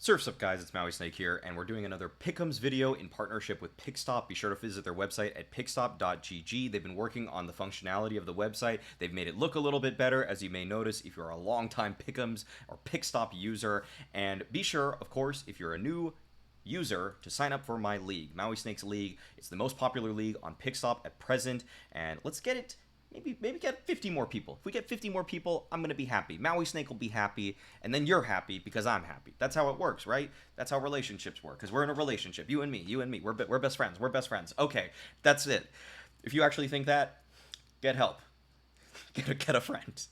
Surf's up, guys, it's Mauisnake here, and we're doing another Pick'ems video in partnership with Pickstop. Be sure to visit their website at pickstop.gg. They've been working on the functionality of the website. They've made it look a little bit better, as you may notice if you're a longtime Pick'ems or Pickstop user. And be sure, of course, if you're a new user, to sign up for my league, Mauisnake's League. It's the most popular league on Pickstop at present, and let's get it. Maybe get 50 more people. If we get 50 more people, I'm going to be happy. Mauisnake will be happy, and then you're happy because I'm happy. That's how it works, right? That's how relationships work, because we're in a relationship. You and me. We're best friends. We're best friends. Okay, that's it. If you actually think that, get help. Get a friend.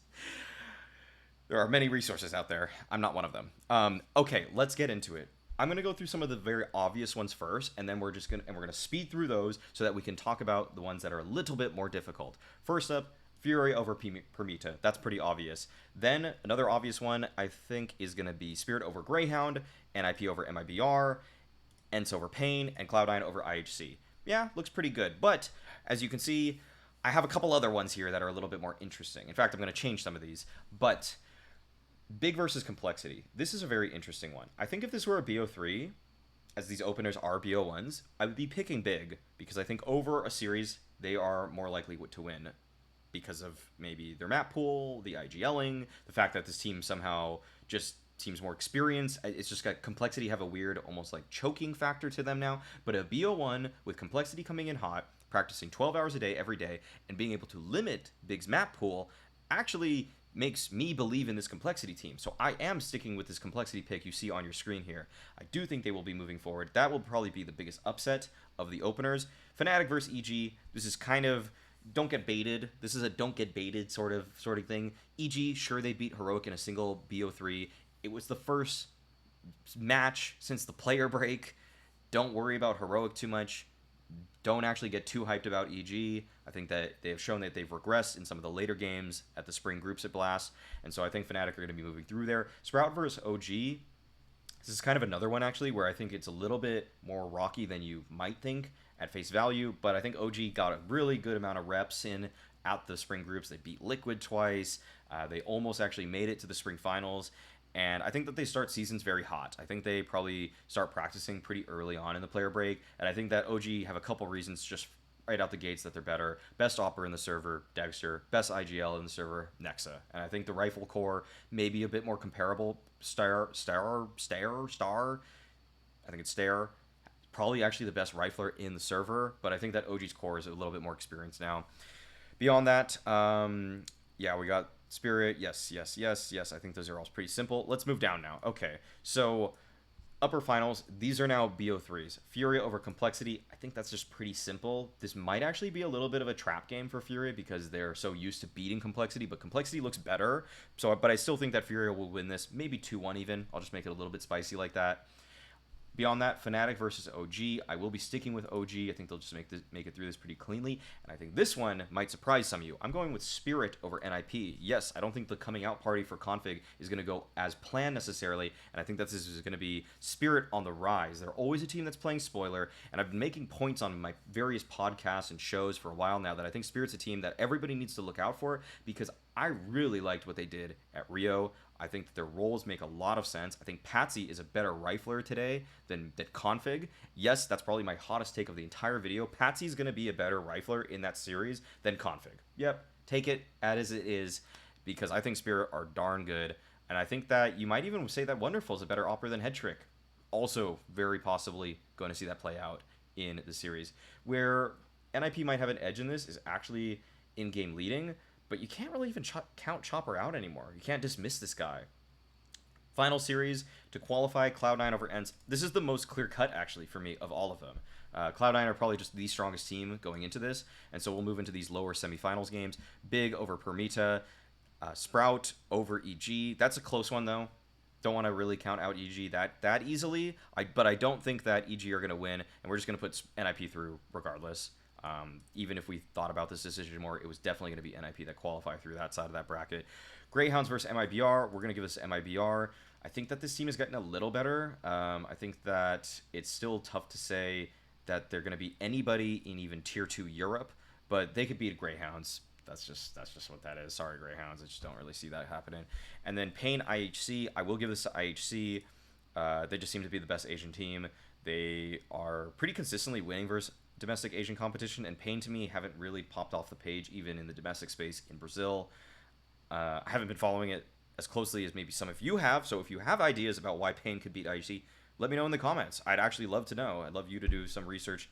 There are many resources out there. I'm not one of them. Okay, let's get into it. I'm going to go through some of the very obvious ones first, and then we're going to speed through those so that we can talk about the ones that are a little bit more difficult. First up, Fury over Permita. That's pretty obvious. Then another obvious one I think is going to be Spirit over Greyhound, NIP over MIBR, Ents over Pain, and Cloud9 over IHC. Yeah, looks pretty good. But as you can see, I have a couple other ones here that are a little bit more interesting. In fact, I'm going to change some of these. But Big versus Complexity. This is a very interesting one. I think if this were a BO3, as these openers are BO1s, I would be picking Big, because I think over a series, they are more likely to win because of maybe their map pool, the IGLing, the fact that this team somehow just seems more experienced. It's just got Complexity have a weird, almost like choking factor to them now. But a BO1 with Complexity coming in hot, practicing 12 hours a day every day, and being able to limit Big's map pool actually makes me believe in this Complexity team. So I am sticking with this Complexity pick you see on your screen here. I do think they will be moving forward. That will probably be the biggest upset of the openers. Fnatic versus EG. This is kind of don't get baited. This is a don't get baited sort of thing. EG, sure, they beat Heroic in a single BO3. It was the first match since the player break. Don't worry about Heroic too much. Don't actually get too hyped about EG. I think that they have shown that they've regressed in some of the later games at the spring groups at Blast, and so I think Fnatic are going to be moving through there. Sprout versus OG. This is kind of another one, actually, where I think it's a little bit more rocky than you might think at face value, but I think OG got a really good amount of reps in at the spring groups. They beat Liquid twice. They almost actually made it to the spring finals. And I think that they start seasons very hot. I think they probably start practicing pretty early on in the player break. And I think that OG have a couple reasons just right out the gates that they're better. Best Opera in the server, Dexter. Best IGL in the server, Nexa. And I think the rifle core may be a bit more comparable. Star. I think it's Stare. Probably actually the best rifler in the server. But I think that OG's core is a little bit more experienced now. Beyond that, yeah, we got Spirit, yes. I think those are all pretty simple. Let's move down now. Okay, so upper finals, these are now BO3s. Fury over Complexity, I think that's just pretty simple. This might actually be a little bit of a trap game for Fury because they're so used to beating Complexity, but Complexity looks better. But I still think that Fury will win this, maybe 2-1 even. I'll just make it a little bit spicy like that. Beyond that, Fnatic versus OG. I will be sticking with OG. I think they'll just make it through this pretty cleanly. And I think this one might surprise some of you. I'm going with Spirit over NIP. Yes, I don't think the coming out party for Config is going to go as planned necessarily. And I think that this is going to be Spirit on the rise. They're always a team that's playing spoiler. And I've been making points on my various podcasts and shows for a while now that I think Spirit's a team that everybody needs to look out for because I really liked what they did at Rio. I think that their roles make a lot of sense. I think Patsy is a better rifler today than Config. Yes, that's probably my hottest take of the entire video. Patsy's going to be a better rifler in that series than Config. Yep, take it as it is because I think Spirit are darn good. And I think that you might even say that Wonderful is a better opera than Headtrick. Also, very possibly going to see that play out in the series. Where NIP might have an edge in this is actually in-game leading, but you can't really even count Chopper out anymore. You can't dismiss this guy. Final series to qualify, Cloud9 over Ents. This is the most clear-cut, actually, for me, of all of them. Cloud9 are probably just the strongest team going into this, and so we'll move into these lower semifinals games. Big over Permita, Sprout over EG. That's a close one, though. Don't want to really count out EG that easily, but I don't think that EG are going to win, and we're just going to put NIP through regardless. Even if we thought about this decision more, it was definitely going to be NIP that qualify through that side of that bracket. Greyhounds versus MIBR. We're going to give this to MIBR. I think that this team is getting a little better. I think that it's still tough to say that they're going to be anybody in even Tier 2 Europe, but they could beat Greyhounds. That's just what that is. Sorry, Greyhounds. I just don't really see that happening. And then Pain IHC. I will give this to IHC. They just seem to be the best Asian team. They are pretty consistently winning versus domestic Asian competition, and Pain to me haven't really popped off the page even in the domestic space in Brazil. I haven't been following it as closely as maybe some of you have, so if you have ideas about why Pain could beat IGC, let me know in the comments. I'd actually love to know. I'd love you to do some research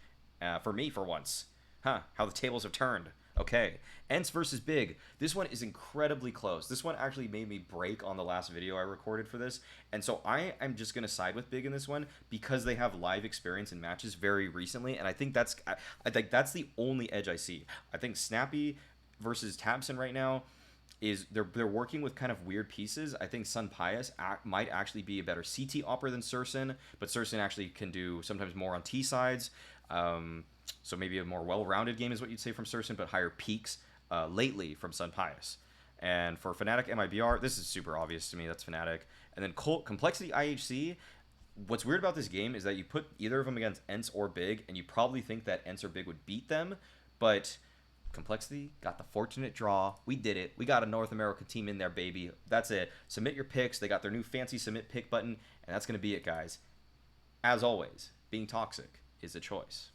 for me for once. Huh, how the tables have turned. Okay, Ents versus Big. This one is incredibly close. This one actually made me break on the last video I recorded for this, and so I am just going to side with Big in this one because they have live experience in matches very recently, and I think that's the only edge I see. I think Snappy versus Tabson right now is they're working with kind of weird pieces. I think Sun Pius might actually be a better CT opera than Surson, but Surson actually can do sometimes more on T sides. So maybe a more well-rounded game is what you'd say from Surson, but higher peaks lately from Sun Pius. And for Fnatic MIBR, this is super obvious to me. That's Fnatic. And then Complexity IHC. What's weird about this game is that you put either of them against Ents or Big, and you probably think that Ents or Big would beat them, but Complexity got the fortunate draw. We did it. We got a North America team in there, baby. That's it. Submit your picks. They got their new fancy submit pick button, and that's going to be it, guys. As always, being toxic is a choice.